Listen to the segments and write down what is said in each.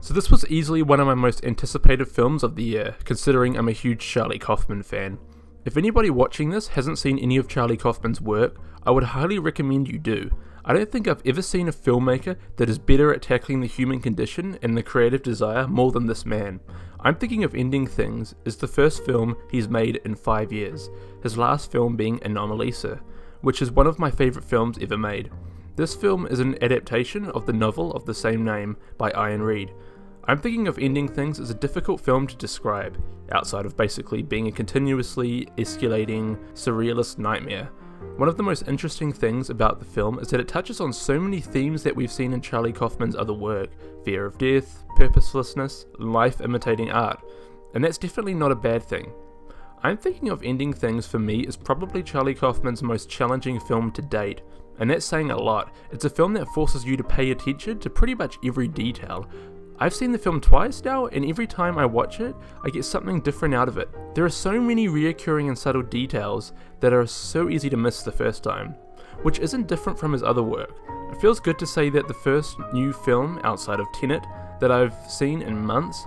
So this was easily one of my most anticipated films of the year, considering I'm a huge Charlie Kaufman fan. If anybody watching this hasn't seen any of Charlie Kaufman's work, I would highly recommend you do. I don't think I've ever seen a filmmaker that is better at tackling the human condition and the creative desire more than this man. I'm Thinking of Ending Things is the first film he's made in 5 years, his last film being Anomalisa, which is one of my favourite films ever made. This film is an adaptation of the novel of the same name by Ian Reid. I'm Thinking of Ending Things is a difficult film to describe, outside of basically being a continuously escalating, surrealist nightmare. One of the most interesting things about the film is that it touches on so many themes that we've seen in Charlie Kaufman's other work: fear of death, purposelessness, life imitating art, and that's definitely not a bad thing. I'm Thinking of Ending Things for me is probably Charlie Kaufman's most challenging film to date, and that's saying a lot. It's a film that forces you to pay attention to pretty much every detail. I've seen the film twice now, and every time I watch it, I get something different out of it. There are so many reoccurring and subtle details that are so easy to miss the first time, which isn't different from his other work. It feels good to say that the first new film outside of Tenet that I've seen in months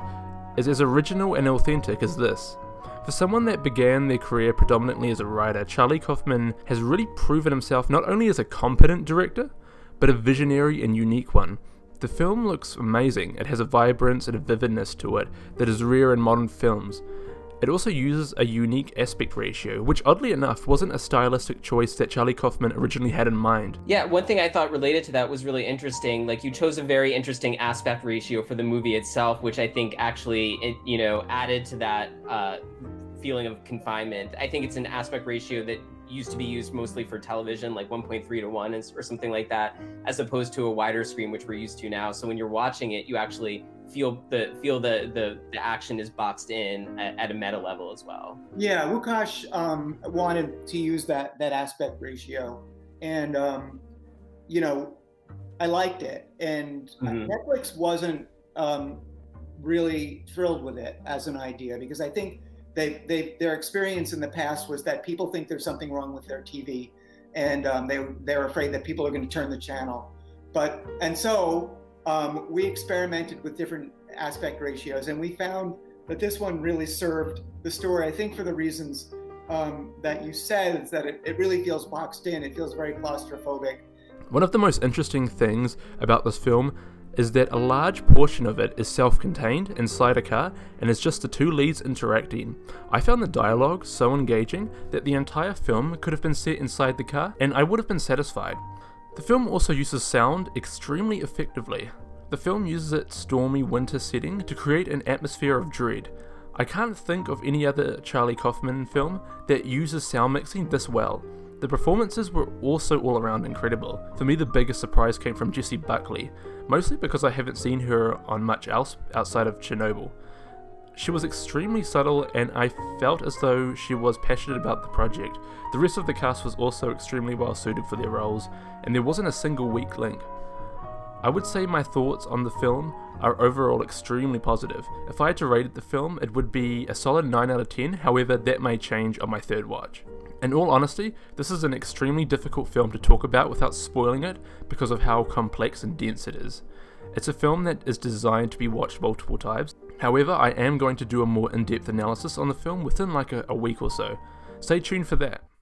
is as original and authentic as this. For someone that began their career predominantly as a writer, Charlie Kaufman has really proven himself not only as a competent director, but a visionary and unique one. The film looks amazing. It has a vibrance and a vividness to it that is rare in modern films. It also uses a unique aspect ratio, which oddly enough wasn't a stylistic choice that Charlie Kaufman originally had in mind. Yeah, one thing I thought related to that was really interesting. Like, you chose a very interesting aspect ratio for the movie itself, which I think actually, added to that feeling of confinement. I think it's an aspect ratio that used to be used mostly for television, like 1.3 to 1 or something like that, as opposed to a wider screen, which we're used to now. So when you're watching it, you actually feel the action is boxed in at a meta level as well. Yeah, Wukash wanted to use that aspect ratio, and I liked it, and Netflix wasn't really thrilled with it as an idea, because I think their experience in the past was that people think there's something wrong with their TV, and they're afraid that people are going to turn the channel. So we experimented with different aspect ratios, and we found that this one really served the story. I think for the reasons that you said, is that it really feels boxed in. It feels very claustrophobic. One of the most interesting things about this film is that a large portion of it is self-contained inside a car and is just the two leads interacting. I found the dialogue so engaging that the entire film could have been set inside the car and I would have been satisfied. The film also uses sound extremely effectively. The film uses its stormy winter setting to create an atmosphere of dread. I can't think of any other Charlie Kaufman film that uses sound mixing this well. The performances were also all around incredible. For me, the biggest surprise came from Jessie Buckley, mostly because I haven't seen her on much else outside of Chernobyl. She was extremely subtle, and I felt as though she was passionate about the project. The rest of the cast was also extremely well suited for their roles, and there wasn't a single weak link. I would say my thoughts on the film are overall extremely positive. If I had to rate the film, it would be a solid 9 out of 10, however that may change on my third watch. In all honesty, this is an extremely difficult film to talk about without spoiling it because of how complex and dense it is. It's a film that is designed to be watched multiple times. However, I am going to do a more in-depth analysis on the film within like a week or so. Stay tuned for that.